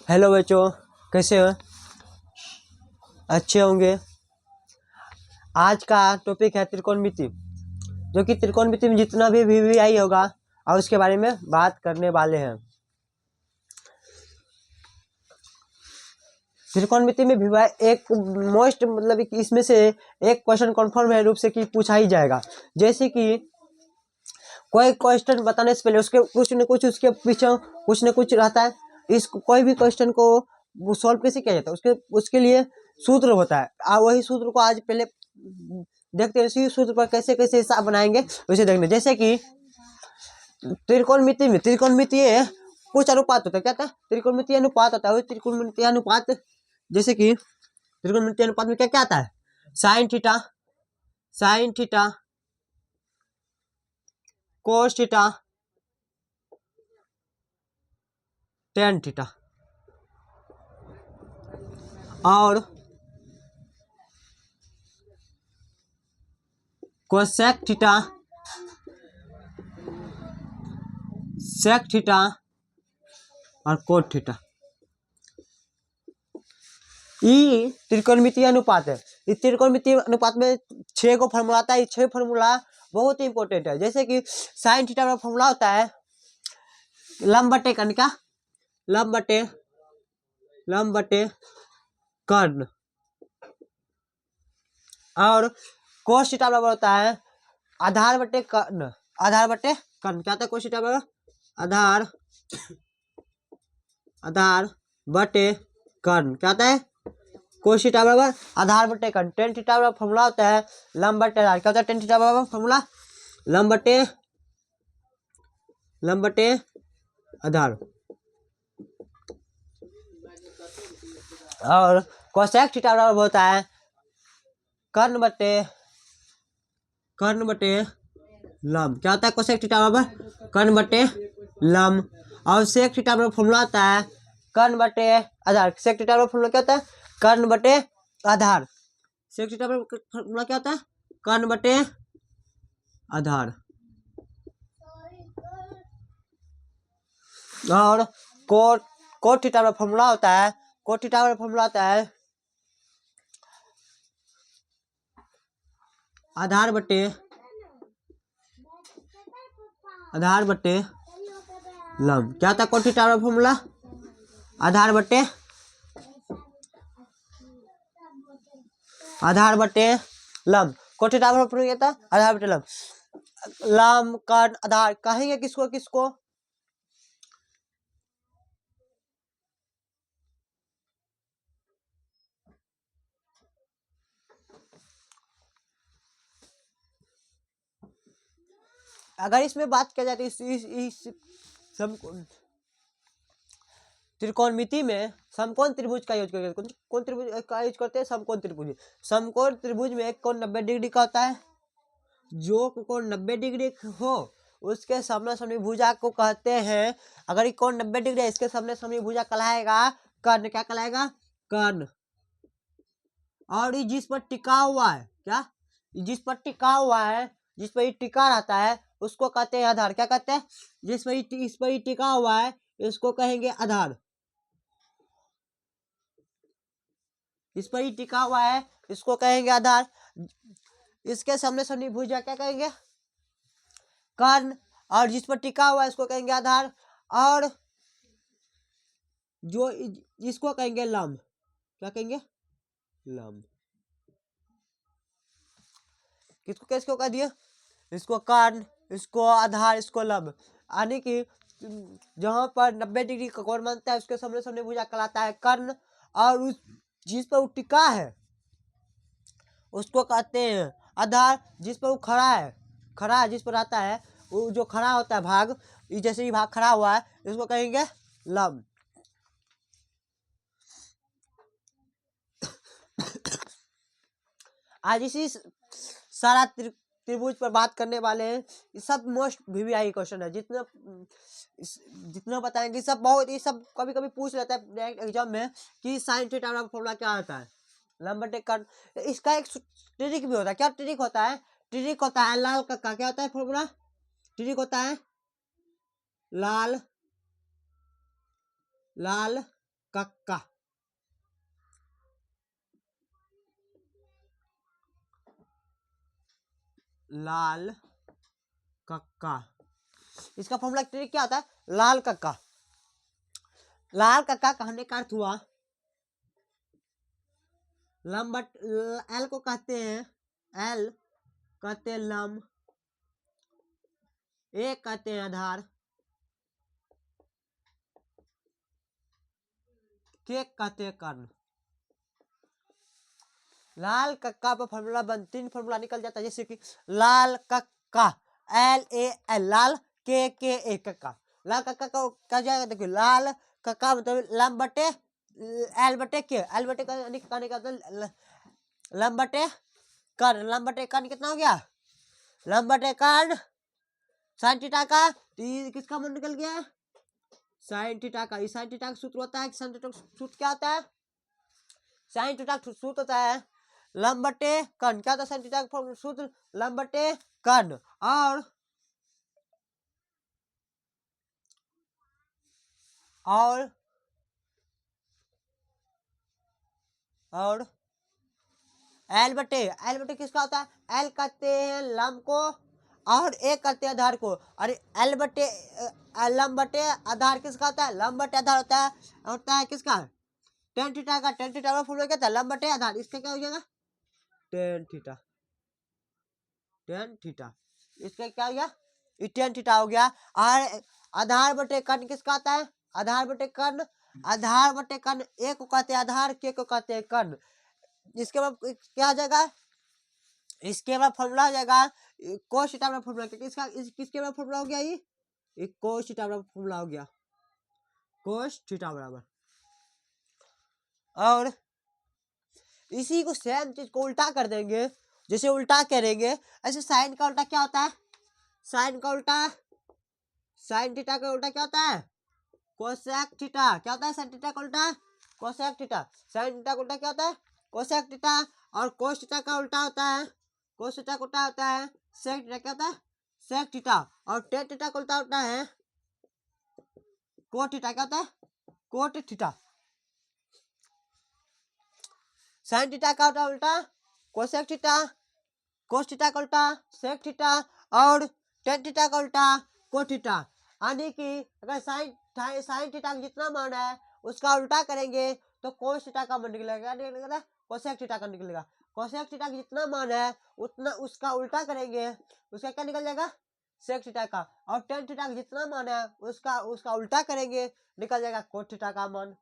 Hello बच्चों, कैसे हो? अच्छे होंगे। आज का टॉपिक है त्रिकोणमिति, जो कि त्रिकोणमिति में जितना भी वीवीआई होगा और उसके बारे में बात करने वाले हैं। त्रिकोणमिति में वीवीआई एक मोस्ट मतलब इसमें से एक क्वेश्चन कन्फर्म है रूप से कि पूछा ही जाएगा। जैसे कि कोई क्वेश्चन बताने से पहले उसके कुछ न कुछ उसके पीछे कुछ न कुछ रहता है। इस कोई भी क्वेश्चन को वो सॉल्व कैसे किया जाता है, उसके लिए सूत्र होता है। वही सूत्र को आज पहले देखते हैं, इसी सूत्र पर कैसे कैसे हिसाब बनाएंगे उसे देखने। जैसे कि त्रिकोणमिति में कुछ अनुपात होता है। क्या था? त्रिकोणमिति अनुपात होता है। त्रिकोणमिति अनुपात जैसे कि त्रिकोणमिति अनुपात में क्या क्या आता है? Sine theta cos theta tan theta और कोसेक थीटा सेक थीटा और कोट थीटा। ये त्रिकोणमितीय अनुपात है। इस त्रिकोणमितीय अनुपात में 6 को फॉर्मूला आता है। ये 6 फॉर्मूला बहुत ही इंपॉर्टेंट है। जैसे कि साइन थीटा का फॉर्मूला होता है लंब बटे कर्ण का, लंब बटे कर्ण। और कोस थीटा बराबर होता है आधार बटे कर्ण। क्या होता है? कोस थीटा बराबर आधार बटे कर्ण। क्या होता है? कोस थीटा बराबर आधार बटे कर्ण। टेन थीटा बराबर फॉर्मूला होता है लंब बटे आधार। क्या होता है टेन थीटा बराबर फॉर्मूला? लंब बटे आधार। और कोसेक थीटा बराबर होता है कर्ण बटे लंब। क्या होता है कोसेक थीटा बराबर? कर्ण बटे लंब। और सेक थीटा बराबर फॉर्मूला होता है कर्ण बटे आधार। सेक थीटा बराबर फॉर्मूला क्या होता है? कर्ण बटे आधार। सेक थीटा बराबर फॉर्मूला क्या होता है? कर्ण बटे आधार। और कोट थीटा का फॉर्मूला होता है आधार बटे लंब। क्या होता है कोट थीटा का फॉर्मूला? आधार बटे लंब। कोट थीटा का फॉर्मूला क्या था? आधार बटे लंब। लंब कर्ण आधार कहेंगे किसको? अगर इसमें बात किया जाए तो इस त्रिकोणमिति में समकोण त्रिभुज का यूज करते हैं। कौन त्रिभुज का यूज करते हैं? समकोण त्रिभुज। समकोण त्रिभुज में एक कोण 90 डिग्री का होता है। जो कोण 90 डिग्री हो उसके सामने भुजा को कहते हैं। अगर ये कोण 90 डिग्री है, इसके सामने भुजा कहलाएगा कर्ण। क्या कहलाएगा? कर्ण। और ये जिस पर टिका हुआ है, क्या? जिस पर ये टिका रहता है उसको कहते हैं आधार। क्या कहते हैं? इस पर टिका हुआ है इसको कहेंगे आधार। इस पर ही टिका हुआ है इसको कहेंगे आधार। इसके सामने भुजा क्या कहेंगे? कर्ण। और जिस पर टिका हुआ है इसको कहेंगे आधार। और जो इसको कहेंगे लंब। क्या कहेंगे? लंब। किसको कह दिया? इसको कर्ण, इसको आधार, इसको लंब। यानी कि जहां पर 90 डिग्री का कोण बनता है उसके सामने भुजा कहलाता है कर्ण। और उस जिस पर वो टिका है उसको कहते हैं आधार। जिस पर वो खड़ा है जिस पर आता है वो जो खड़ा होता है भाग, जैसे ही भाग खड़ा हुआ है इसको कहेंगे लंब। आज इसी सारा त्रिभुज पर बात करने वाले हैं। ये सब मोस्ट वीवीआई क्वेश्चन है। जितना बताएंगे सब बहुत, ये सब कभी कभी पूछ लेता है एग्जाम में कि साइन थीटा का फॉर्मूला क्या होता है? लंब बटे कर्ण। इसका एक ट्रिक भी होता है। क्या ट्रिक होता है? ट्रिक होता है लाल का क्या होता है फॉर्मूला? ट्रिक होता है लाल कक्का, लाल कक्का। इसका फॉर्मूला क्या होता है? लाल कक्का। लाल कक्का कहने का अर्थ हुआ लंब, एल को कहते हैं, एल कहते हैं लंब, ए कहते हैं आधार, के कहते हैं कर्ण। लाल कक्का पर फॉर्मूला तीन फॉर्मूला निकल जाता है, जैसे कि लाल कक्का, LAL, लाल, के कक्का। लाल कक्का का क्या जाएगा? देखिए लाल कक्का मतलब लंब बटे एल बटे के, एल बटे कहने का लंब बटे कर्ण, लंब बटे कर्ण कितना हो गया? लंब बटे कर्ण साइन थीटा का, किसका मान निकल गया? साइन थीटा का। इस साइन थीटा का सूत्र होता है, साइन थीटा का सूत्र क्या होता है? साइन थीटा का सूत्र होता है लंब बटे कर्ण। क्या होता है साइन थीटा का सूत्र? लंब बटे कर्ण। और एल बटे किसका होता है? एल कहते हैं लंब को और ए कहते हैं आधार को। और एल बटे लंब बटे आधार किसका होता है? लंब बटे आधार होता है किसका? टेन थीटा का। टेन थीटा का फॉर्मूला क्या था? लंब बटे आधार। इसका क्या हो जाएगा? Tan theta. टेन थीटा इसका क्या हो गया? टेन थीटा हो गया। और आधार बटे कर्ण किसका आता है? आधार बटे कर्ण, आधार बटे कर्ण, ए को कहते हैं आधार, के को कहते हैं कर्ण। इसके बाद क्या आ जाएगा? इसके बाद फॉर्मूला हो जाएगा कोस थीटा बराबर फॉर्मूला किसके बराबर फॉर्मूला हो गया? ये कोस थीटा बराबर फॉर्मूला हो गया, कोस थीटा बराबर। और इसी को सेम चीज को उल्टा कर देंगे, जैसे उल्टा करेंगे ऐसे साइन का उल्टा क्या होता है? साइन का उल्टा, साइन थीटा का उल्टा क्या होता है? Cosec theta. क्या होता है साइन थीटा का उल्टा? Cosec theta. साइन थीटा का उल्टा क्या होता है? Cosec theta. और कोस थीटा का उल्टा होता है, कोस थीटा का उल्टा होता है सेक थीटा। क्या होता है? Sec theta. और टेन थीटा का उल्टा होता है कोट थीटा। क्या होता है? Cot theta. साइन थीटा का होता है उल्टा कोसेक थीटा, कोस थीटा का उल्टा सेक थीटा, और टेन थीटा का उल्टा कोट थीटा। यानी कि अगर साइन थीटा का जितना मान है उसका उल्टा करेंगे तो कोस थीटा का मान निकलेगा, निकलेगा कोसेक थीटा का निकलेगा। कोसेक थीटा का जितना मान है उतना उसका उल्टा करेंगे, उसका क्या निकल जाएगा? सेक थीटा का। और टेन थीटा का जितना मान है उसका उल्टा करेंगे, निकल जाएगा कोट थीटा का मान।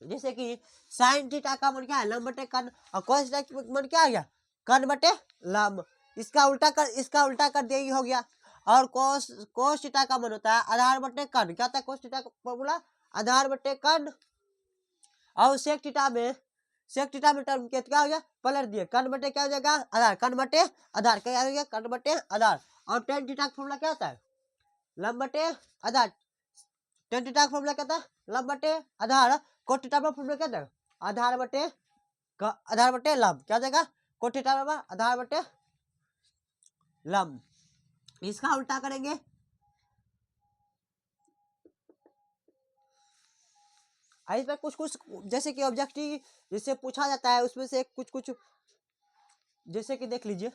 जैसे कि साइन थीटा का मान क्या है? लंब बटे कर्ण। और कोस थीटा का मान क्या आ गया? कर्ण बटे लंब। इसका उल्टा कर दिया, ये हो गया। और कोस थीटा का मान होता है आधार बटे कर्ण। क्या होता है कोस थीटा का फॉर्मूला? आधार बटे कर्ण। और सेक थीटा में टर्म क्या हो गया? पलट दिए, कर्ण बटे क्या हो जाएगा? आधार। कर्ण बटे आधार क्या हो गया? कर्ण बटे आधार। और टेन थीटा का फॉर्मूला क्या होता है? लंब बटे आधार। टेन थीटा का फॉर्मूला क्या होता है? लंब बटे आधार। कोट थीटा का फॉर्मूला क्या होता है? आधार बटे लंब। क्या हो जाएगा? कोट थीटा बराबर आधार बटे लंब। इसका उल्टा करेंगे, इस पर कुछ जैसे कि ऑब्जेक्टिव जिससे पूछा जाता है उसमें से कुछ जैसे कि देख लीजिए।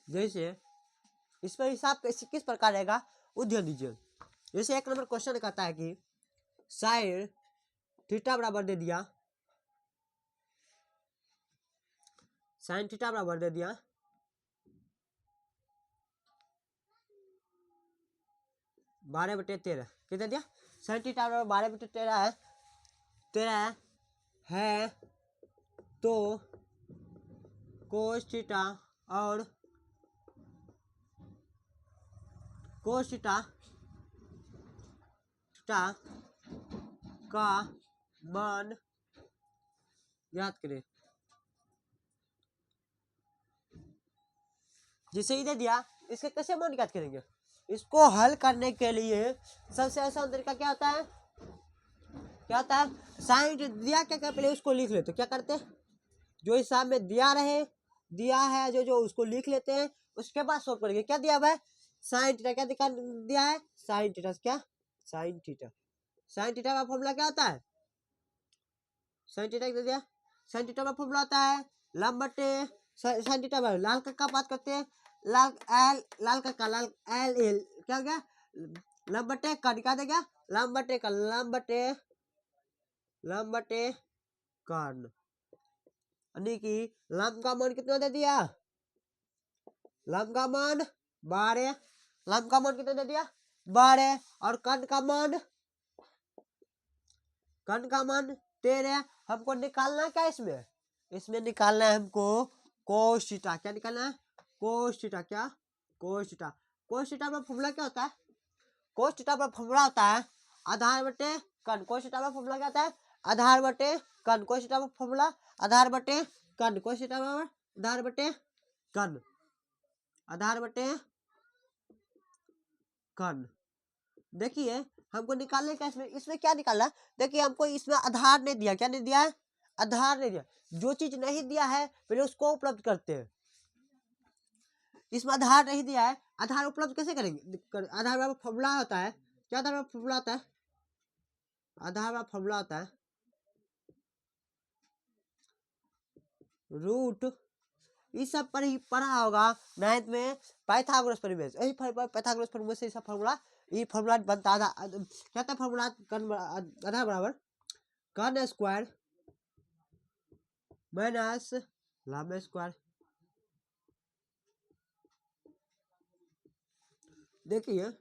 जैसे इस पर हिसाब किस प्रकार रहेगा वो ध्यान दीजिए। जैसे एक नंबर क्वेश्चन कहता है कि साइन थीटा बराबर दे दिया, साइन थीटा बराबर दे दिया 12/13। कितना दिया? साइन थीटा बराबर 12/13 है, 13 है तो कोस थीटा और कोस थीटा का मान याद करें। जैसे ही दे दिया इसके कैसे मान ज्ञात करेंगे? इसको हल करने के लिए सबसे आसान तरीका क्या होता है? क्या होता है? साइन दिया क्या पहले उसको लिख लेते, क्या करते हैं? जो हिसाब में दिया है जो उसको लिख लेते हैं, उसके बाद सॉल्व करेंगे। क्या दिया हुआ है? Sine theta. क्या दिया है? Sine theta. क्या? Sine theta. साइन थीटा का फॉर्मूला क्या होता है? साइन थीटा क्या दिया? साइन थीटा का फॉर्मूला होता है लंब बटे साइन थीटा बाय लाल का बात करते हैं, लाल का लाल एल एल क्या हो गया? लंब बटे कण। क्या देगा? लंब बटे कण। लंब बटे कण यानी कि लंब का मान कितना दे दिया? लंब का मान 12। लंब का मान कितना दे दिया? 12। और कण का मान 13। हमको निकालना क्या इसमें? इसमें निकालना है हमको कोस थीटा। क्या निकालना है? Cos theta. क्या? Cos theta. कोस थीटा का फॉर्मूला क्या होता है? कोस थीटा का फॉर्मूला होता है आधार बटे कण। कोस थीटा का फॉर्मूला क्या होता है? आधार बटे कण। कोस थीटा का फॉर्मूला आधार बटे कण। कोस थीटा बराबर आधार बटे कण। आधार बटे कण। देखिए हमको निकालने का इसमें क्या निकालना है? देखिए हमको इसमें आधार नहीं दिया। क्या नहीं दिया है? आधार नहीं दिया। जो चीज नहीं दिया है पहले उसको उपलब्ध करते हैं। इसमें आधार नहीं दिया है, आधार उपलब्ध कैसे करेंगे? आधार का फॉर्मूला होता है। क्या आधार का फॉर्मूला होता है? आधार का फॉर्मूला होता है रूट। इस सब पर ही पढ़ा होगा 9th में पाइथागोरस परिमेय। यही पाइथागोरस परिमेय से सब फॉर्मूला, ये फॉर्मूला बनता आधा क्या था? फॉर्मूला आधार बराबर कण स्क्वायर माइनस लंब स्क्वायर। देखिए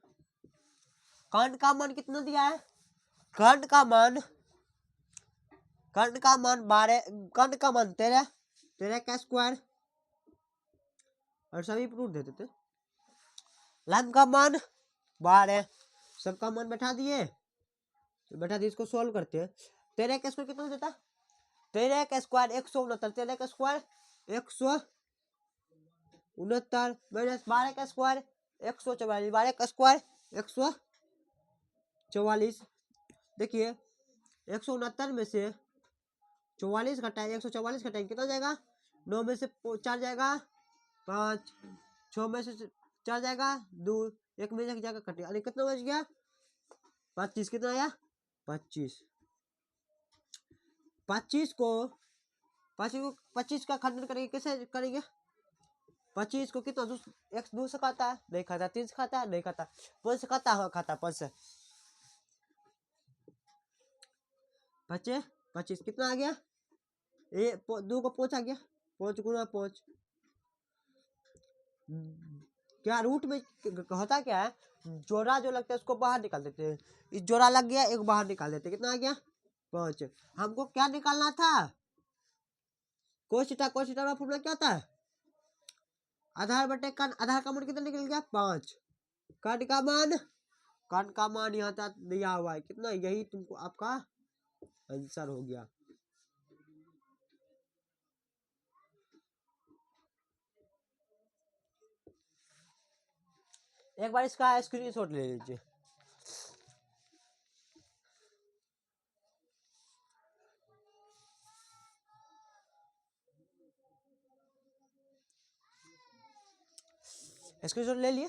कण का मान कितना दिया है? कण का मान 12। कण का मान 13 का स्क्वायर और सभी प्रूफ दे देते। लंब का मान 12। सबका मान बैठा दिए, इसको सॉल्व करते हैं। 13 का स्क्वायर कितना देता? 13 का स्क्वायर 169। 13 का स्क्वायर 169 माइनस 12 का स्क्वायर 144। 12 का स्क्वायर 144। देखिए 169 में से 44 घटाए 144 घटाएंगे कितना जाएगा? 9 में से 4 जाएगा 5, 6 में से 4 जाएगा 2, 1 में जाएगा कटे। अरे कितना बच गया? 25। कितना आया? 25। 25 को 25 का खंडन करेंगे, कैसे करेंगे? 25 को कितना एक 2 से खाता है? नहीं खाता। 3 से खाता है? नहीं खाता। 5 से खाता है? खाता 5 से। 25 कितना आ गया? 2 को 5 आ गया। 5 गुना 5। क्या रूट में होता क्या है? जोड़ा जो लगता है उसको बाहर निकाल देते हैं। इस जोड़ा लग गया, एक बाहर निकाल देते हैं। कितना आ गया? 5। हमको क्या निकालना था? कोस थीटा। कोस थीटा का फॉर्मूला क्या होता है? आधार बटे कण। आधार का मान कितना निकल गया? 5। कण का मान यहाँ तक दिया हुआ है कितना? यही तुमको आपका आंसर हो गया। एक बार इसका स्क्रीनशॉट ले लीजिए। स्क्रीनशॉट ले लिया।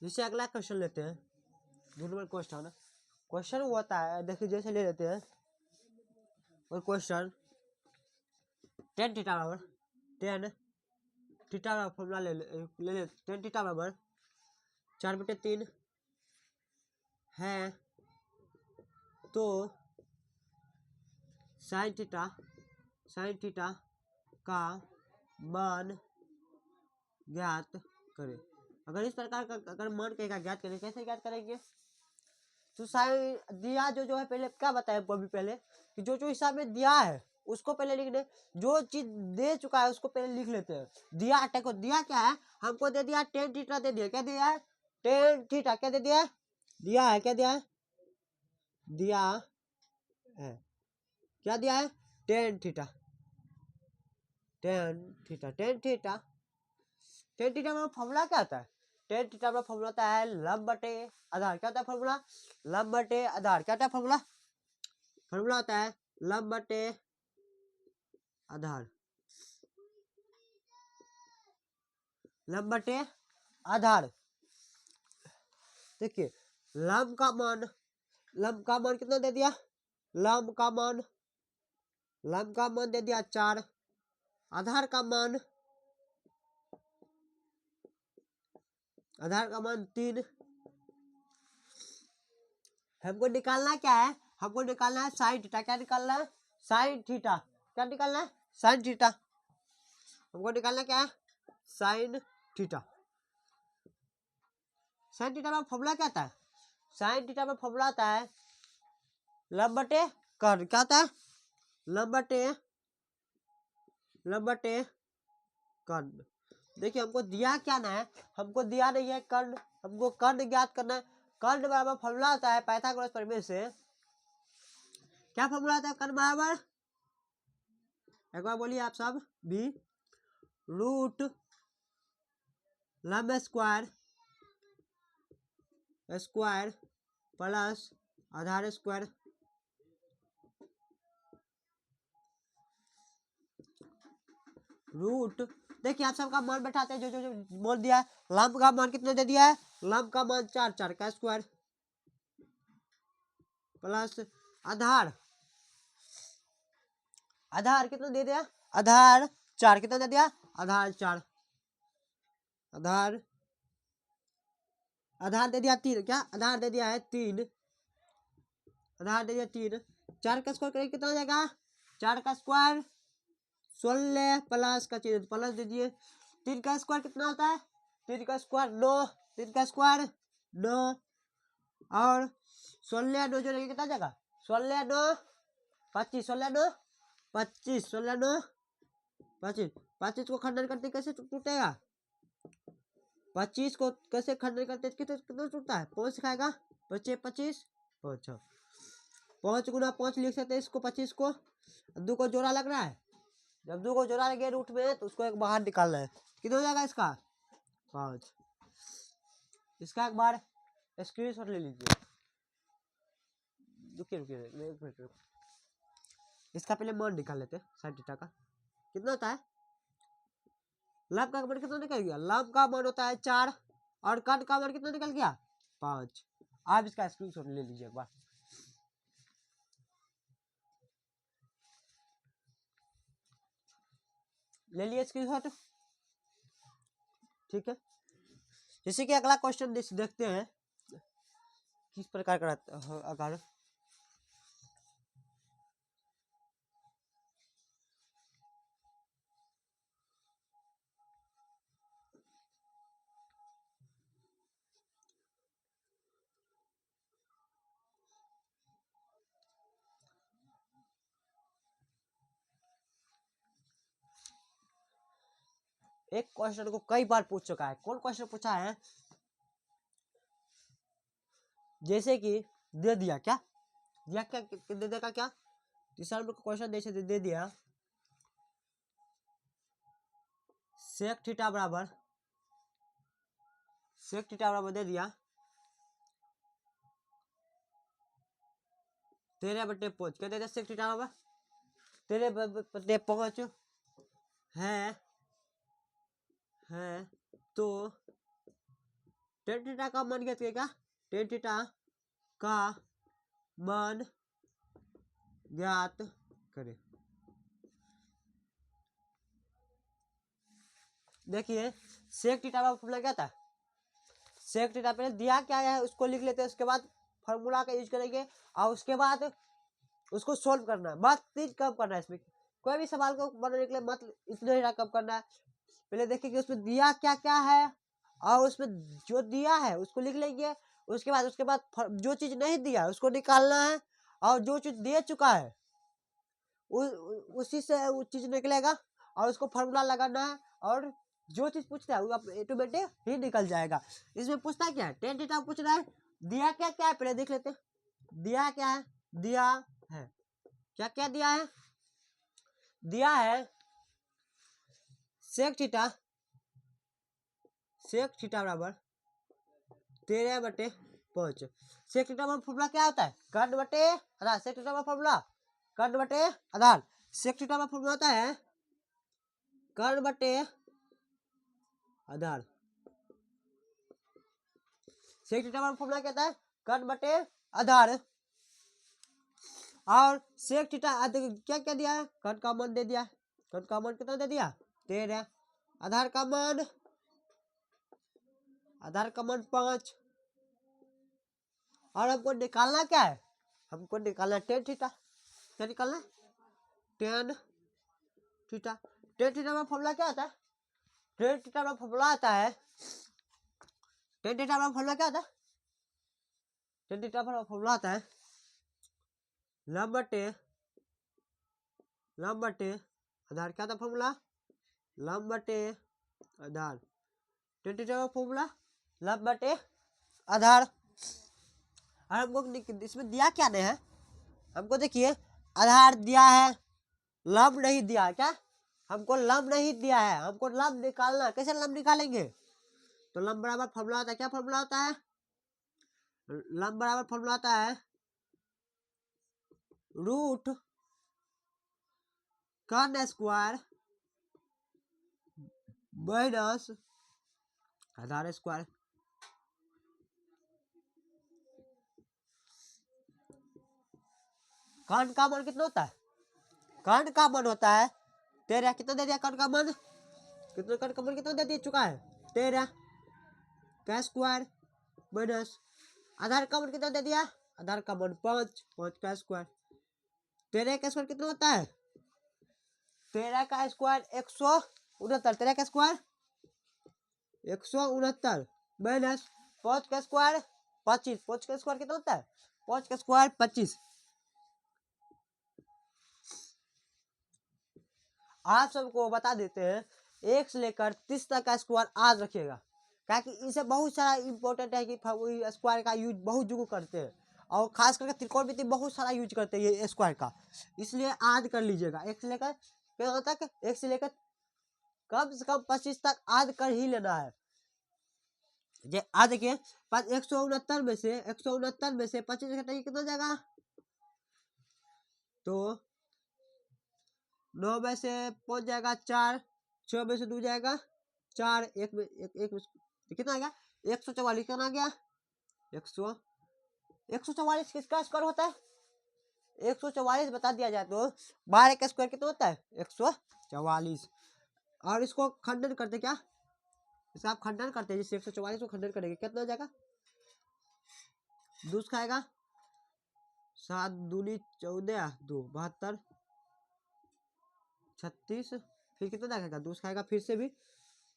जैसे अगला क्वेश्चन लेते हैं। 2 नंबर क्वेश्चन। क्वेश्चन वो होता है, देखिए जैसे ले लेते हैं और क्वेश्चन टेन थीटा बराबर 10 थीटा का फॉर्मूला ले 10 थीटा बराबर 4/3 है तो साइन थीटा का मान ज्ञात करें। अगर इस प्रकार का अगर मान कहेगा ज्ञात करें, कैसे ज्ञात करेंगे? तो साइन दिया जो है पहले क्या बताया आपको अभी पहले कि जो हिसाब में दिया है उसको पहले लिख दे, जो चीज दे चुका है उसको पहले लिख लेते हैं। दिया को दिया क्या है, हमको दे दिया टेन थीटा दे दिया, क्या दिया है टेन थीटा, क्या दे दिया है, दिया है, क्या दिया है, दिया है, क्या दिया है tan theta, tan theta, tan theta, tan theta में फॉर्मूला क्या आता है, टेन थीटा में फॉर्मूला होता है लंब बटे आधार, क्या होता है फॉर्मूला, लंब बटे आधार, क्या होता है फॉर्मूला, फॉर्मूला होता है लंब बटे आधार, लंब बटे आधार। देखिए लंब का मान, लंब का मान कितना दे दिया, लंब का मान, लंब का मान दे दिया 4, आधार का मान, आधार का मान 3। हमको निकालना क्या है, हमको निकालना है साइन थीटा, क्या निकालना है साइन थीटा, क्या निकालना है साइन थीटा, हमको निकालना क्या है साइन थीटा। साइन थीटा में फॉर्मूला क्या आता है, साइन थीटा में फॉर्मूला आता है लंब बटे कर्ण, क्या होता है लंब बटे, लंब बटे कर्ण। देखिए हमको दिया क्या ना है, हमको दिया नहीं है कर्ण, हमको कर्ण ज्ञात करना है। कर्ण बराबर फॉर्मूला आता है पाइथागोरस प्रमेय से, क्या फॉर्मूला आता है कर्ण बराबर, एक बार बोलिए आप सब भी, रूट लंब स्क्वायर स्क्वायर प्लस आधार स्क्वायर, रूट, देखिए आप सबका मान बैठाते हैं, जो बोल दिया है, लंब का मान कितना दे दिया है, लंब का मान 4, 4 का स्क्वायर प्लस आधार, आधार कितना दे दिया, आधार 4, कितना दे दिया आधार 4, आधार, आधार दे दिया 3, क्या आधार दे दिया है 3, आधार दे दिया 3, 4 का स्क्वायर करेंगे कितना हो जाएगा, 4 का स्क्वायर 16 प्लस का चिन्ह प्लस दीजिए, 3 का स्क्वायर कितना होता है, 3 का स्क्वायर 9, 3 का स्क्वायर 9 और 16 9 जोड़ेंगे कितना जाएगा, 16 9 25, 16 9 25, 16 9 25, 25 को खंडन करते कैसे टूटेगा, 25 को कैसे खंडन करते कितना टूटता है, 5 सिखाएगा, 25 25 5, 5 गुना 5 लिख सकते हैं इसको, 25 को 2 को जोड़ा लग रहा है, जब 2 को जोड़ा लगे रूट में तो उसको एक बाहर निकालना है, कितना हो जाएगा इसका 5, इसका एक बार स्क्रीनशॉट ले लीजिए, रुकिए रुकिए एक मिनट, इसका पहले मान निकाल लेते हैं साइन थीटा का, कितना होता है, लंब का मान कितना निकल गया, लंब का मान होता है 4 और कर्ण का मान कितना निकल गया 5, आप इसका स्क्रीनशॉट ले लीजिए एक बार, ले लिए स्क्रीनशॉट, ठीक है। जैसे कि अगला क्वेश्चन देखते हैं किस प्रकार का अगर, एक क्वेश्चन को कई बार पूछ चुका है, कौन क्वेश्चन पूछा है, जैसे कि दे दिया क्या, दिया क्या दे देगा क्या, तीसरा नंबर क्वेश्चन जैसे दे दिया सेक थीटा बराबर, सेक थीटा बराबर दे दिया 13/5, क्या दे दिया सेक थीटा बराबर 13/5 है तो टेन थीटा का मान ज्ञात करेगा, टेन थीटा का मान ज्ञात करें। देखिए सेक थीटा का फॉर्मूला क्या था, सेक थीटा पहले दिया क्या है उसको लिख लेते हैं, उसके बाद फॉर्मूला का यूज करेंगे और उसके बाद उसको सोल्व करना है, मत तीन कम करना है, इसमें कोई भी सवाल को बनाने के लिए मत इतना ही कम करना है, पहले देखिए कि उसमें दिया क्या क्या है और उसमें जो दिया है उसको लिख लेंगे उसके बाद जो चीज नहीं दिया है उसको निकालना है, और जो चीज दे चुका है उसी से वो चीज निकलेगा, और उसको फॉर्मूला लगाना है, और जो चीज पूछता है वो ऑटोमेटिक ही निकल जाएगा। इसमें पूछता क्या है, टेन थीटा पूछ रहा है, दिया क्या क्या है पहले देख लेते हैं। दिया क्या है, दिया है क्या क्या दिया है, दिया है सेक थीटा बराबर 13/5। सेक थीटा में फॉर्मूला क्या होता है, कर्ण बटे आधार। सेक थीटा में फॉर्मूला कर्ण बटे आधार। सेक थीटा में फॉर्मूला होता है कर्ण बटे आधार। सेक थीटा में फॉर्मूला क्या होता है, कर्ण बटे आधार। और सेक थीटा क्या क्या दिया है, कर्ण का मान दे दिया। कर्ण का मान कितना दे दिया, 13। आधार का मान 5। और हमको निकालना क्या है, हमको निकालना टेन थीटा। क्या निकालना, टेन थीटा। टेन थीटा में फॉर्मूला क्या आता है, टेन थीटा में फॉर्मूला आता है, टेन थीटा में फॉर्मूला क्या आता है, टेन थीटा में फॉर्मूला आता है लंब बटे आधार। क्या था फॉर्मूला, लंब बटे आधार। टेन थीटा का फॉर्मूला लंब बटे आधार। और हमको इसमें दिया क्या नहीं है, हमको देखिए आधार दिया है, लंब नहीं दिया। क्या, हमको लंब नहीं दिया है, हमको लंब निकालना। कैसे लंब निकालेंगे, तो लंब बराबर फॉर्मूला होता है, क्या फॉर्मूला होता है, लंब बराबर फॉर्मूला होता है रूट कर्ण स्क्वायर माइनस आधार स्क्वायर। कर्ण का मान कितना होता है, कर्ण का मान होता है 13। कितना दे दिया कर्ण का मान, कितना कर्ण का मान कितना दे दिया चुका है 13 का स्क्वायर माइनस आधार का मान कितना दे दिया, आधार का मान 5 का स्क्वायर। 13 का स्क्वायर कितना होता है, 13 का स्क्वायर 169। 13 का स्क्वायर 169 माइनस 5 का स्क्वायर 25। 5 का स्क्वायर कितना होता है, 5 का स्क्वायर 25। आप सबको बता देते हैं 1 से लेकर 30 तक का स्क्वायर आज रखिएगा, क्योंकि इसे बहुत सारा इंपॉर्टेंट है कि स्क्वायर का यूज बहुत जगह करते हैं, और खास करके त्रिकोणमिति बहुत सारा यूज करते हैं ये स्क्वायर का, इसलिए आज कर लीजिएगा। 1 से लेकर कितना तक, 1 से लेकर कम से कम 25 तक आज कर ही लेना है। आज देखिए 169 में से 25 घटाइए कितना जाएगा, तो 9 में से 5 जाएगा 4, 6 में से 2 जाएगा 4, एक में कितना आ गया 144। कितना आ गया 144 किसका स्क्वायर होता है, 144 बता दिया जाए तो 12 का स्क्वायर कितना होता है 144। और इसको खंडन करते, क्या इसका आप खंडन करते हैं, जिससे 144 को खंडन करेंगे कितना हो जाएगा, दूस खाएगा 7 दूनी 14, 2 72 36, फिर कितना जाएगा दूस खाएगा फिर से भी।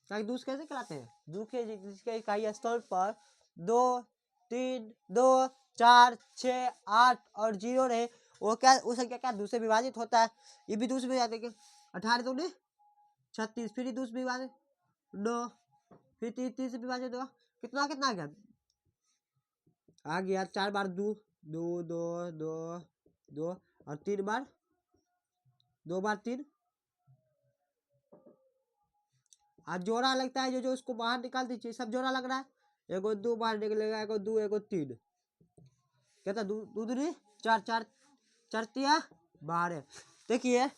दूस कैसे कराते हैं, दूस के जिसके इकाई स्थान पर 2 3 2 4 6 8 और 0 रहे, वो क्या वो संख्या क्या दूसरे विभाजित होता है, ये भी दूसरे में जाते 18 दूनी 36, फिर दूसरे विभाजित 9, फिर 3 से विभाजित होगा कितना कितना आ गया, आ गया 4 बार 2 2 2 2 2 और 3 बार 2 बार 3। आज जोड़ा लगता है, जो उसको बाहर निकाल दीजिए, सब जोड़ा लग रहा है, एगो 2 बाहर निकलेगा, एगो 2 एगो 3, कहता 2 2 दूनी 4 4 4 तिया 12। देखिए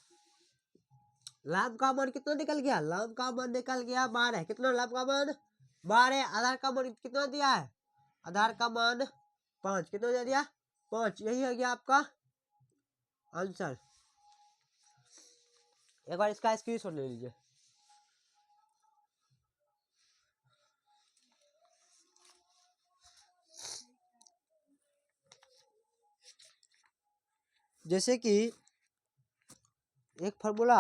लाभ का मान कितना निकल गया, लाभ का मान निकल गया 12। कितना लाभ का मान 12। आधार का मान कितना दिया है, आधार का मान 5। कितना दे दिया 5। यही हो गया आपका आंसर। एक बार इसका स्क्रीनशॉट ले लीजिए। जैसे कि एक फॉर्मूला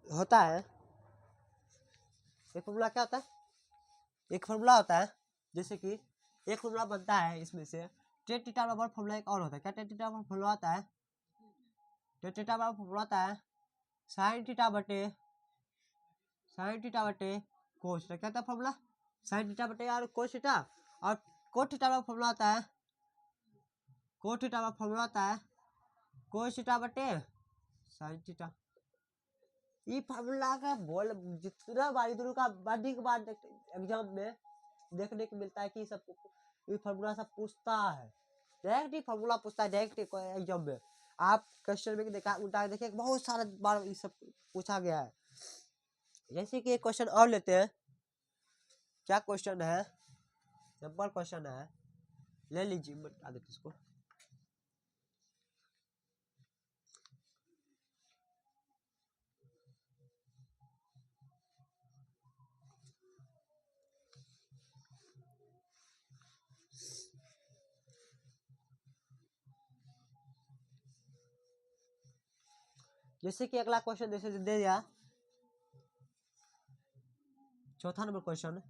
होता है, एक फॉर्मूला क्या होता है, एक फॉर्मूला होता है जैसे कि एक फॉर्मूला बनता है इसमें से टेन थीटा बराबर फॉर्मूला एक और होता है। क्या टेन थीटा बराबर फॉर्मूला आता है? टेन थीटा बराबर फॉर्मूला आता है साइन थीटा बटे कोस थीटा। क्या था फॉर्मूला? साइन थीटा बटे और कोस थीटा। और कोस थीटा बराबर फॉर्मूला आता है कोस थीटा बराबर फॉर्मूला आता है कोस थीटा बटे साइन थीटा। ये फॉर्मूला का बोल जितना बारी दूर का अधिक बार एग्जाम में देखने को मिलता है कि सब ये फॉर्मूला सब पूछता है। डायरेक्ट ही फॉर्मूला पूछता है डायरेक्ट एग्जाम में। आप क्वेश्चन में देखा उल्टा देखिए बहुत सारा बार ये सब पूछा गया है। जैसे कि एक क्वेश्चन और लेते हैं। क्या क्वेश्चन है? सिंपल क्वेश्चन है, ले लीजिए, बता देते इसको। जैसे कि अगला क्वेश्चन जैसे दे दिया, चौथा नंबर क्वेश्चन,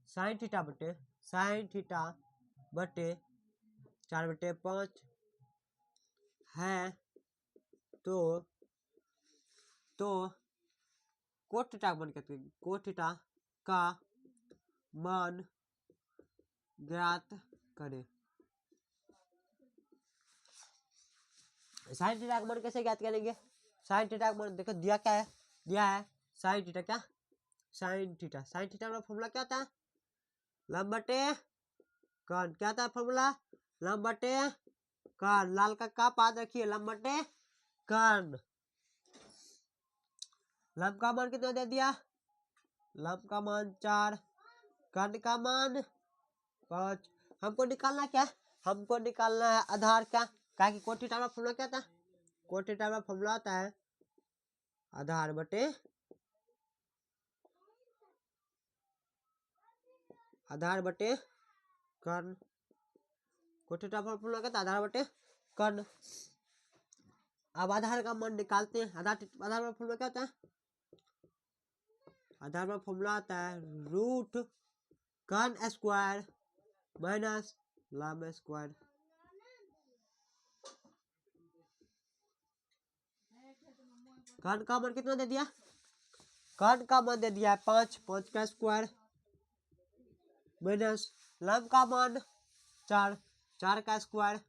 साइन थीटा बटे 4/5 है तो कोट थीटा का मान कहते हैं। कोट थीटा का मान ज्ञात करें। साइन थीटा का मान कैसे ज्ञात करेंगे? साइन थीटा का मान देखो दिया क्या है, दिया है साइन थीटा। क्या साइन थीटा का फॉर्मूला क्या था? लंब बटे कौन। क्या था फॉर्मूला? लंब बटे कौन। लाल का पाद रखिए, लंब बटे कौन। लंब का मान कितना दे दिया? लंब का मान 4, कर्ण का मान 5। हमको निकालना क्या? हमको निकालना है आधार का। क्या कि कोट थीटा का फॉर्मूला क्या था? कोट थीटा का फॉर्मूला आता है आधार बटे कर्ण। कोट थीटा का फॉर्मूला क्या था? आधार बटे कर्ण। अब आधार का मान निकालते हैं। आधार का फॉर्मूला क्या होता है? आधार का फॉर्मूला आता है रूट कर्ण स्क्वायर माइनस लंब स्क्वायर। कर्ण का मान कितना दे दिया? कर्ण का मान दे दिया है 5 का स्क्वायर माइनस लंब का मान 4 का स्क्वायर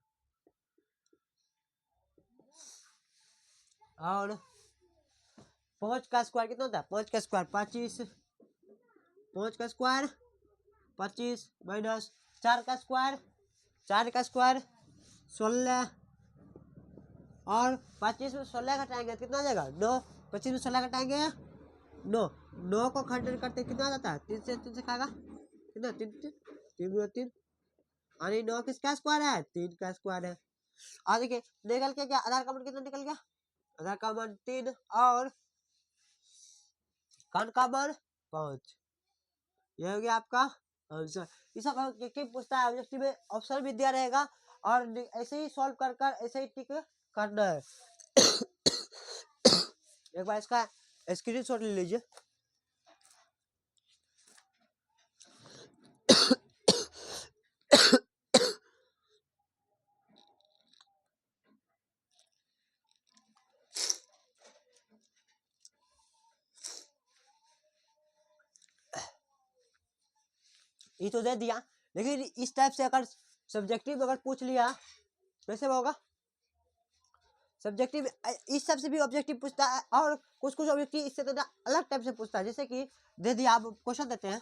और 5 का स्क्वायर कितना होता है? 5 का स्क्वायर 25। 5 का स्क्वायर 25 माइनस 4 का स्क्वायर 16 और 25 में 16 घटाएंगे कितना आ जाएगा? 9। 25 में 16 घटाएंगे 9 को खंडन करते कितना जाता है? 3 से खाएगा कितना? 3 और 9 किसका स्क्वायर है? 3 का स्क्वायर है। और देखिए निकल के क्या आधार का मान कितना निकल गया? आधार का मान 3 और कर्ण का मान 5। यह हो गया आपका आंसर। ये सब पूछता है ऑब्जेक्टिव में, ऑप्शन भी दिया रहेगा और ऐसे ही सॉल्व कर ऐसे ही टिक करना है। एक बार इसका स्क्रीनशॉट ले लीजिए। ये तो दे दिया, लेकिन इस टाइप से अगर सब्जेक्टिव अगर पूछ लिया कैसे होगा? सब्जेक्टिव इस सब से भी ऑब्जेक्टिव पूछता है और कुछ ऑब्जेक्टिव इससे तो अलग टाइप से पूछता है। जैसे कि दे दिया, आप क्वेश्चन देते हैं।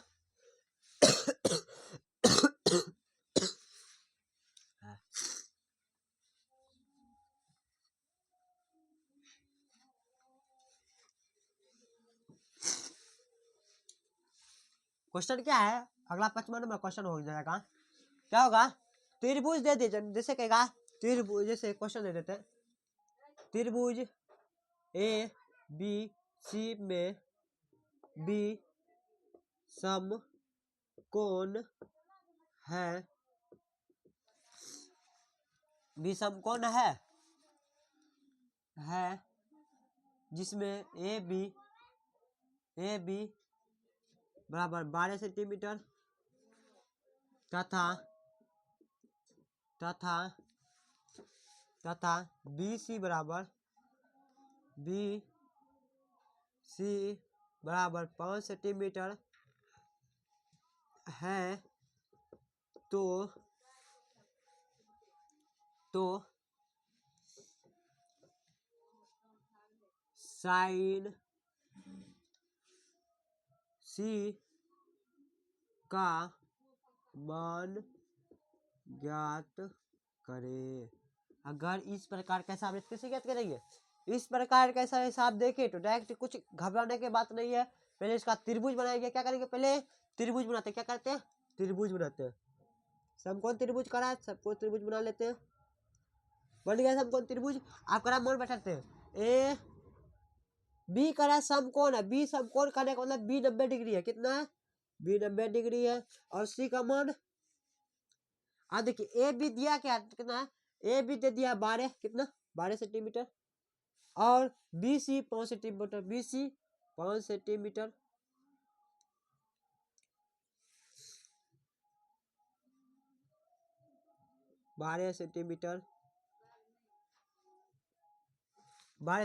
क्वेश्चन क्या है? अगला 5वां नंबर क्वेश्चन हो जाएगा। क्या होगा? त्रिभुज दे दीजिए, जैसे कहेगा त्रिभुज, जैसे क्वेश्चन दे देते हैं त्रिभुज ए बी सी में बी समकोण है। बी समकोण है जिसमें ए बी बराबर 12 सेंटीमीटर तथा तथा तथा BC बराबर 5 सेंटीमीटर है तो साइन C का मान ज्ञात करें। अगर इस प्रकार का हिसाब कैसे ज्ञात करेंगे? इस प्रकार का ऐसा हिसाब देखे तो डायरेक्ट कुछ घबराने की बात नहीं है। पहले इसका त्रिभुज बनाएंगे। क्या करेंगे? पहले त्रिभुज बनाते हैं। क्या करते हैं? त्रिभुज बनाते हैं। समकोण त्रिभुज करा है, समकोण त्रिभुज बना लेते हैं। बन गया समकोण त्रिभुज। आप करा मोड़ बैठाते हैं। ए बी करा समकोण है, बी समकोण करने का मतलब बी 90 डिग्री है। कितना है? बी 90 डिग्री है। और सी का मान देखिए ए बी दिया क्या कितना है? ए बी दे दिया 12। कितना? 12 सेंटीमीटर। और B C 5 centimetre. B C 5 centimetre. बारह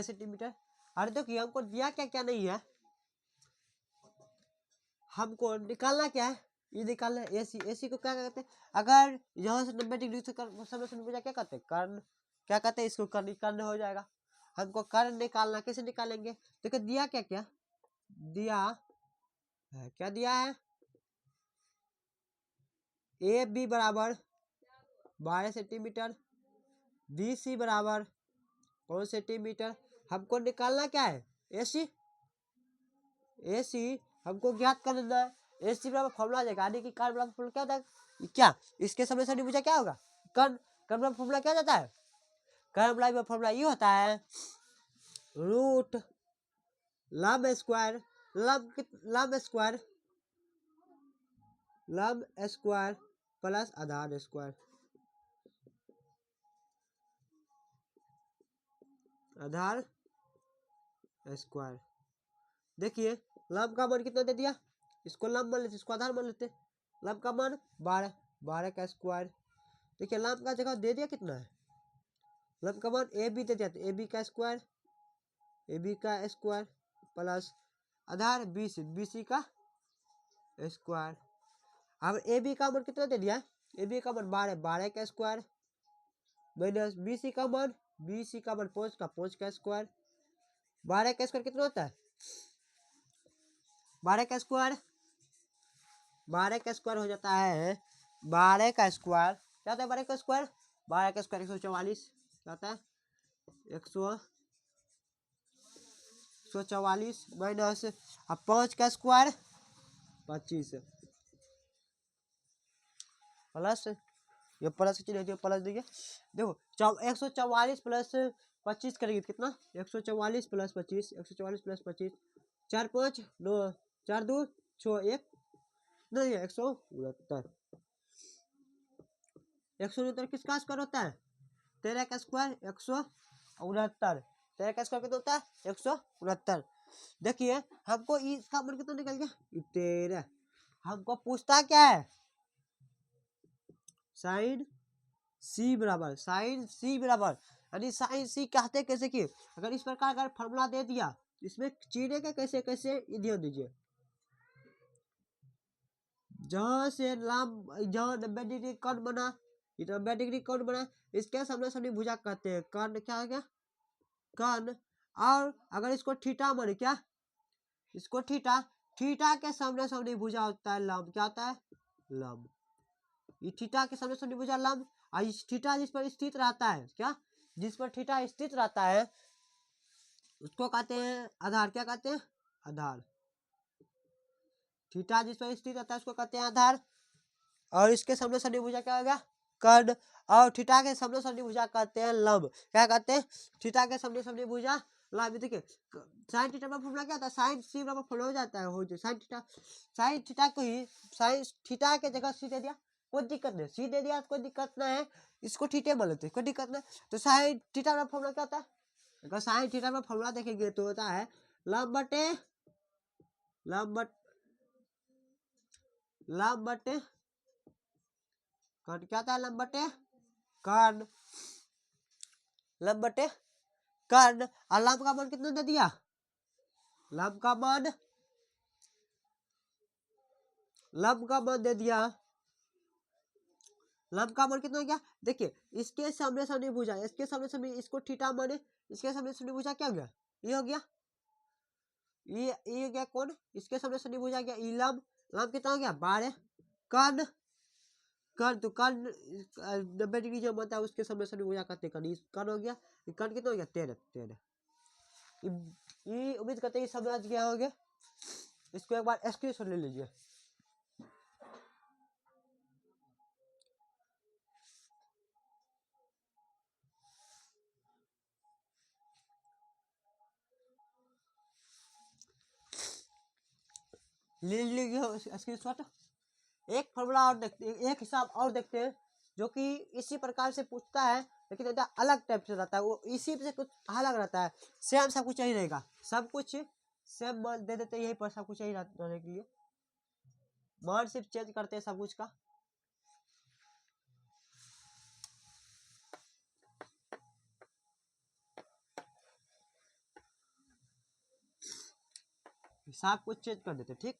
सेंटीमीटर। अरे देखिए हमको दिया क्या क्या नहीं है, हमको निकालना क्या है? ये निकालना है एसी। एसी को क्या कहते हैं? अगर यहाँ से 90 डिग्री से क्या कहते हैं? कर्ण। क्या कहते हैं? इसको कर्ण। कर्ण हो जाएगा। हमको कर्ण निकालना। कैसे निकालेंगे? देखो दिया क्या क्या दिया है। क्या दिया है? ए बी बराबर 12 सेंटीमीटर, बी सी बराबर 5 सेंटीमीटर। हमको निकालना क्या है? एसी। एसी हमको ज्ञात करना है। एसी बराबर फॉर्मूला आ जाएगा। यानी कि कर्ण बराबर फॉर्मूला क्या होता है? क्या इसके सामने से मुझे क्या होगा? कर्ण। कर्ण बराबर फॉर्मूला क्या जाता है? कर्ण बराबर फॉर्मूला ये होता है रूट लंब स्क्वायर। लंब स्क्वायर प्लस आधार स्क्वायर। आधार स्क्वायर। देखिए लंब का मान कितना दे दिया? इसको लंब मान लेते, इसको आधार मान लेते। लंब का मान 12, 12 का स्क्वायर। देखिए लंब का जगह दे दिया कितना है? लंब का मान ए बी दे दिया, तो ए बी का स्क्वायर प्लस आधार बी सी का स्क्वायर। अब ए बी का मान कितना दे दिया? ए बी का मान 12, 12 का स्क्वायर माइनस बी सी का मान 5 का स्क्वायर। 12 का स्क्वायर कितना होता है? 12 का स्क्वायर हो जाता है 12 का स्क्वायर क्या होता है? 12 का स्क्वायर 144 क्या होता है? 144 माइनस 5 का स्क्वायर 25 प्लस ये प्लस की चिन्ह प्लस देखिए। देखो 144 प्लस 25 करेंगे कितना? 144 प्लस 25, 144 प्लस 25, 4 5 9, 4 2 6 1 नहीं 169। 169 किसका स्क्वायर होता है? 13 का स्क्वायर 169। 13 का स्क्वायर कितना होता है? 169। देखिए हमको इसका मान कितना निकल गया? 13। हमको पूछता क्या है? साइन सी बराबर यानी साइन सी कहते कैसे कि अगर इस प्रकार अगर फॉर्मूला दे दिया इसमें चीने का कैसे कैसे ध्यान दीजिए। जहां से जहां 90 डिग्री कर्ण बना, 90 डिग्री कर्ण बना, इसके सामने सामने भुजा कहते हैं कर्ण। क्या हो गया? कर्ण। और अगर इसको थीटा माने, क्या इसको थीटा के सामने सामने भुजा होता है लंब। क्या होता है? लंब। ये थीटा के सामने सामने भुजा लंब। और इस थीटा जिस पर स्थित रहता है, क्या जिस पर थीटा स्थित रहता है उसको कहते हैं आधार। क्या कहते हैं? आधार। थीटा जिस पर स्थित रहता है उसको कहते हैं आधार। और इसके सामने सामने भुजा क्या होगा? कर्ण। और थीटा के सामने सामने भुजा कहते हैं लंब। क्या कहते हैं? थीटा के सामने सामने भुजा लंब। देखिए साइन थीटा का फॉर्मूला क्या होता है? साइन सी बराबर फॉर्मूला हो जाता है हो जो साइन थीटा को ही साइन थीटा के जगह सी दे दिया, कोई दिक्कत नहीं। सी दे दिया कोई दिक्कत नहीं है, इसको थीटे मान लेते कोई दिक्कत नहीं। तो साइन थीटा का फॉर्मूला क्या होता है? अगर साइन थीटा में फॉर्मूला देखेंगे तो होता है लंब बटे लंब बटे कर्ण क्या था, लंब बटे कर्ण, लंब बटे कर्ण। और लंब का मान कितना दे दिया, लंब का मान, लंब का मान दे दिया, लंब का मान कितना हो गया, देखिए इसके सामने सामने भुजा, इसके सामने सामने इसको थीटा माने, इसके सामने सामने भुजा क्या हो गया, ये हो गया, ये हो गया कौन, इसके सामने सामने भुजा गया, ई लंब, लंब कितना हो गया 12, कर्ण, कर्ण तो कर्ण 90 डिग्री जो बनता है उसके सामने सामने भुजा करते कर्ण, कर्ण हो गया, कर्ण कितना हो गया 13, 13। ये उम्मीद करते हैं समझ गया होगा, इसको एक बार स्क्रीनशॉट ले लीजिए। ले लीजिए स्क्रीनशॉट। एक फॉर्मूला और देखते हैं, एक हिसाब और देखते हैं जो कि इसी प्रकार से पूछता है, लेकिन एकदम अलग टाइप से रहता है, वो इसी से कुछ अलग रहता है, सेम सब कुछ यही रहेगा, सब कुछ सेम मान दे देते हैं यही पर, सब कुछ यही रहने के लिए मान सिर्फ चेंज करते हैं सब कुछ का। हिसाब कुछ चेंज कर देते, ठीक।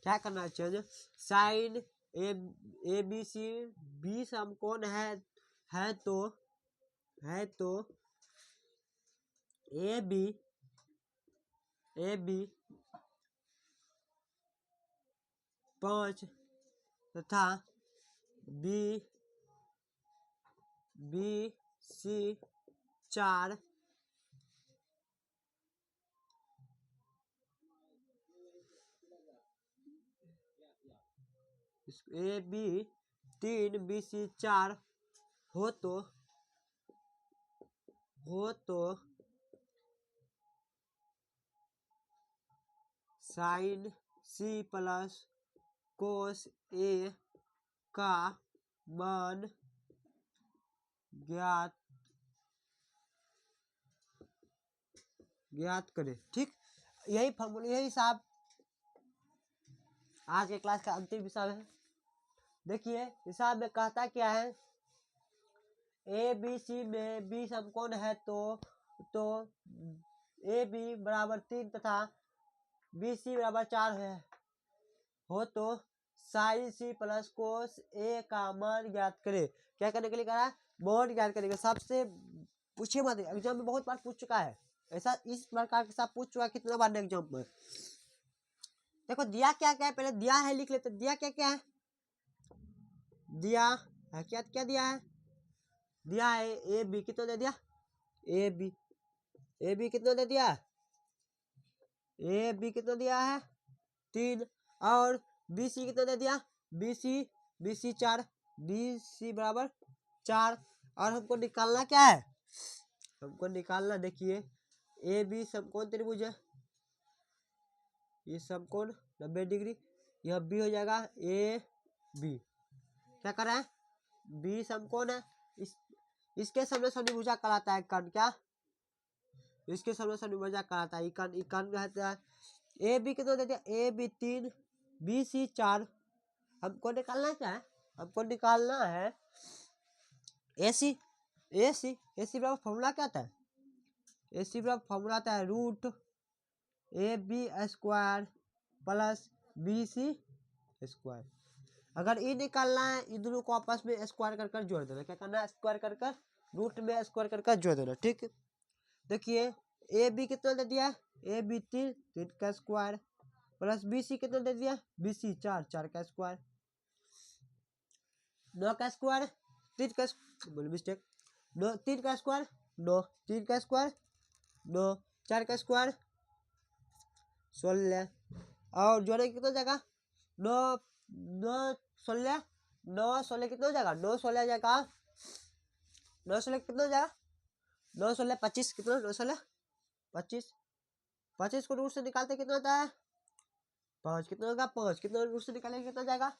क्या करना है change, sine A B C B समकोण है तो ए बी 5 तथा B C 4, A B 3 B C 4 हो तो साइन सी प्लस कोस ए का मान ज्ञात करें, ठीक। यही फॉर्मूला, यही हिसाब आज के क्लास का अंतिम हिसाब है। देखिए हिसाब में कहता क्या है, ए बी सी में बी समकोण है तो ए बी बराबर 3 तथा बी सी बराबर 4 है, हो तो साइन सी प्लस कोस ए का मान ज्ञात करे। क्या करने के लिए कहा, मान ज्ञात करेंगे। सबसे पूछे मत, एग्जाम में बहुत बार पूछ चुका है ऐसा, इस प्रकार के साथ पूछ चुका है कितना बार एग्जाम में। देखो दिया क्या क्या है, पहले दिया है लिख लेते, दिया क्या क्या है, दिया है क्या क्या दिया है, दिया है ए बी कितना दे दिया, ए बी कितना दे दिया, ए बी कितना दिया है 3, और बी सी कितना दे दिया, बी सी 4, बी सी बराबर 4। और हमको निकालना क्या है, हमको निकालना, देखिए ए बी समकोण त्रिभुज है, ये समकोण 90 डिग्री, यह बी हो जाएगा ए बी, क्या कर रहा है बी समकोण है, इसके सामने सामने भुजा कराता है कर्ण, क्या इसके सामने सामने भुजा कराता है कर्ण रहता है। ए बी कितना दे दिया, ए बी 3 बी सी 4, हमको निकालना क्या है, हमको निकालना है ए सी बराबर फॉर्मूला क्या आता है, ए सी बराबर फॉर्मूला आता है root A B square plus B C square. अगर ये निकालना है, इन दोनों को आपस में स्क्वायर कर जोड़ देना, क्या करना है स्क्वायर कर रूट में स्क्वायर कर जोड़ देना, ठीक। देखिए ए बी कितना दे दिया, ए बी 3 का स्क्वायर प्लस बी सी कितना दे दिया, बी सी 4 का स्क्वायर, 9 का स्क्वायर 3 का बोल मिस्टेक 9 3 का स्क्वायर 9 3 का स्क्वायर 9 4 का स्क्वायर 16, और जोड़े कितना जाएगा 9 9 16 9 16 कितना हो जाएगा 9 16 जाएगा 9 16 कितना हो जाएगा 9 16 25, कितना 9 16 25, 25 को रूट से निकालते कितना होता है 5, कितना होगा 5, कितना रूट से निकालेंगे कितना जाएगा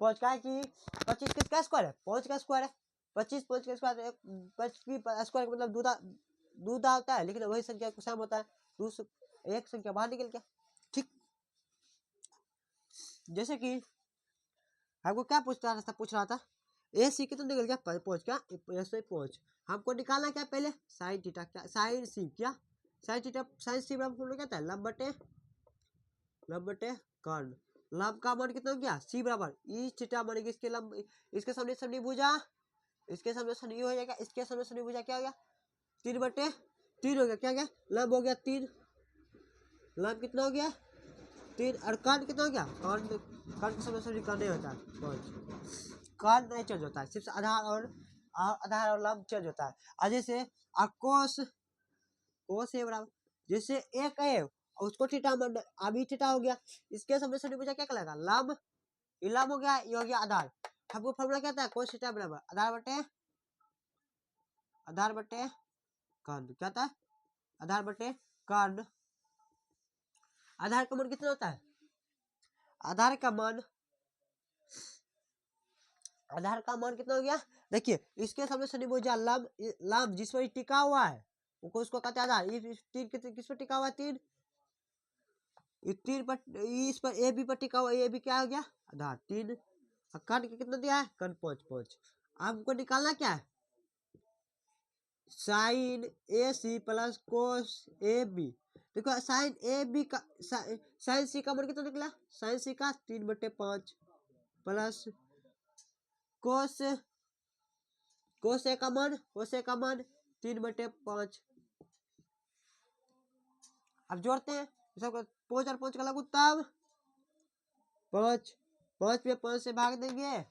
5 का है कि 25 किसका स्क्वायर है 5 का स्क्वायर है, 25 5 का स्क्वायर 25 स्क्वायर का मतलब दूधा होता है, लेकिन वही संख्या को सम होता है, एक संख्या बाहर निकल गया। ठीक, जैसे कि हमको क्या पूछ रहा था ए सी कितना निकल गया 5 क्या ऐसे 5। हमको निकालना क्या पहले साइन थीटा, क्या साइन सी, क्या साइन थीटा साइन सी बराबर क्या था लंब बटे कर्ण। लंब का मान कितना हो गया सी बराबर ई थीटा बनेगी इसके लंब, इसके सामने सनी भुजा, इसके सामने सनी हो जाएगा, इसके सामने सनी भुजा क्या हो गया 3/3 हो गया, क्या गया लंब हो गया 3, लंब कितना हो गया 3, और कर्ण कितना हो गया कर्ण के सामने सनी कर्ण नहीं होता है 5, कर्ण नहीं चेंज होता है, सिर्फ आधार और लंब चेंज होता है। और जैसे कोस ए बराबर जैसे एक है उसको थीटा अभी थीटा हो गया, इसके सामने सनी भुजा क्या कहलाएगा लंब, ये लंब हो गया, ये हो गया आधार। हमको फॉर्मूला क्या था कोस थीटा बराबर आधार बटे कर्ण, क्या था आधार बटे कर्ण। आधार का मान कितना होता है आधार का मान कितना हो गया, देखिए इसके सामने सनी भुजा लंब जिस पर टिका हुआ है उसको कहते हैं आधार। तीन किस पर टिका हुआ है 3, इस पर ए बी पर टिका हुआ ए बी क्या हो गया आधार 3, कर्ण के कितना दिया है कर्ण 5। हमको निकालना क्या है sine A C plus cos A B. देखो साइन ए बी का साइन सी का मान कितना निकला साइन सी का 3/5 प्लस कोस ए का मान 3/5। अब जोड़ते हैं सबका 5 और 5 का लगू तब 5 पे 5 से भाग देंगे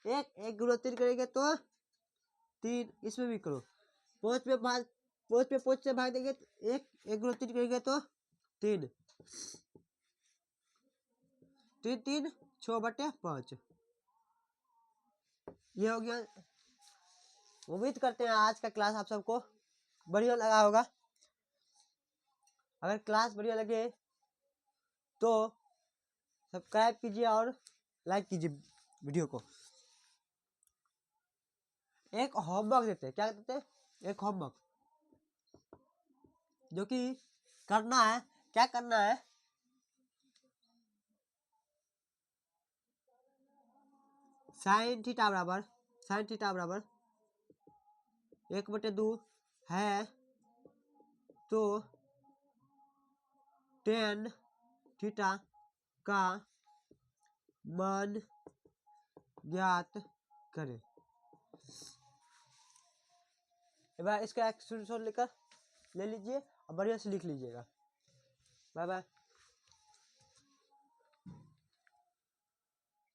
एक गुणा 3 करेंगे तो 3, इसमें भी करो 5 पे 5 से भाग देंगे एक गुणा 3 करेंगे तो 3 6/5। ये हो गया। उम्मीद करते हैं आज का क्लास आप सबको बढ़िया लगा होगा। अगर क्लास बढ़िया लगे तो सब्सक्राइब कीजिए और लाइक कीजिए वीडियो को। एक होमवर्क देते हैं, क्या देते हैं एक होमवर्क जो कि करना है, क्या करना है साइन थीटा बराबर 1/2 है तो tan थीटा का मान ज्ञात करें। एक बार इसका एक स्क्रीनशॉट लेकर ले लीजिए और बढ़िया से लिख लीजिएगा। Bye bye.